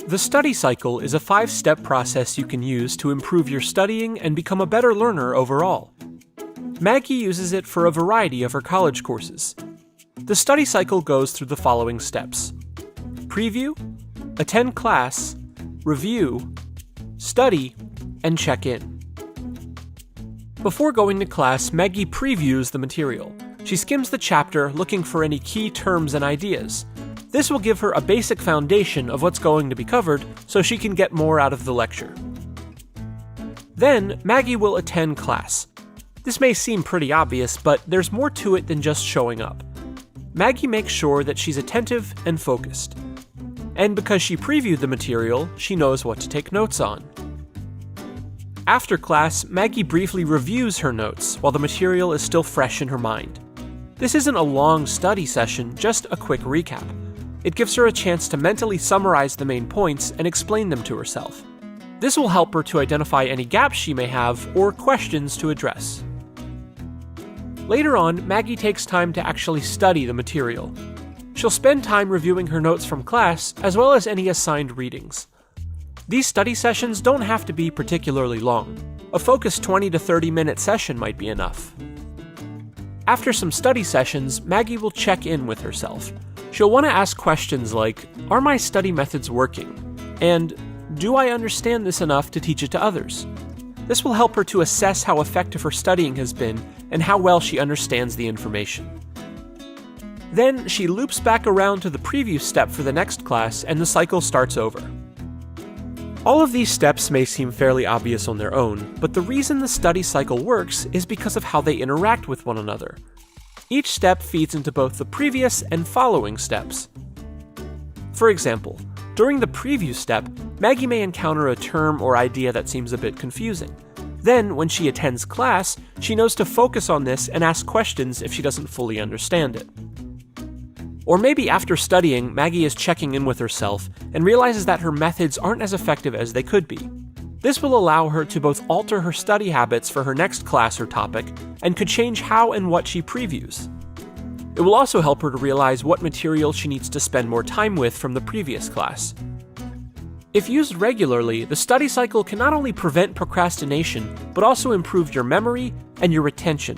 The study cycle is a 5-step process you can use to improve your studying and become a better learner overall. Maggie uses it for a variety of her college courses. The study cycle goes through the following steps: preview, attend class, review, study, and check in. Before going to class, Maggie previews the material. She skims the chapter looking for any key terms and ideas. This will give her a basic foundation of what's going to be covered so she can get more out of the lecture. Then, Maggie will attend class. This may seem pretty obvious, but there's more to it than just showing up. Maggie makes sure that she's attentive and focused. And because she previewed the material, she knows what to take notes on. After class, Maggie briefly reviews her notes while the material is still fresh in her mind. This isn't a long study session, just a quick recap. It gives her a chance to mentally summarize the main points and explain them to herself. This will help her to identify any gaps she may have or questions to address. Later on, Maggie takes time to actually study the material. She'll spend time reviewing her notes from class as well as any assigned readings. These study sessions don't have to be particularly long. A focused 20 to 30 minute session might be enough. After some study sessions, Maggie will check in with herself. She'll want to ask questions like, are my study methods working? And do I understand this enough to teach it to others? This will help her to assess how effective her studying has been and how well she understands the information. Then she loops back around to the preview step for the next class and the cycle starts over. All of these steps may seem fairly obvious on their own, but the reason the study cycle works is because of how they interact with one another. Each step feeds into both the previous and following steps. For example, during the preview step, Maggie may encounter a term or idea that seems a bit confusing. Then, when she attends class, she knows to focus on this and ask questions if she doesn't fully understand it. Or maybe after studying, Maggie is checking in with herself and realizes that her methods aren't as effective as they could be. This will allow her to both alter her study habits for her next class or topic, and could change how and what she previews. It will also help her to realize what material she needs to spend more time with from the previous class. If used regularly, the study cycle can not only prevent procrastination, but also improve your memory and your retention.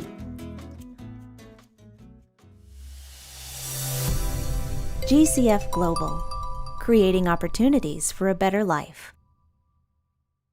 GCF Global, creating opportunities for a better life.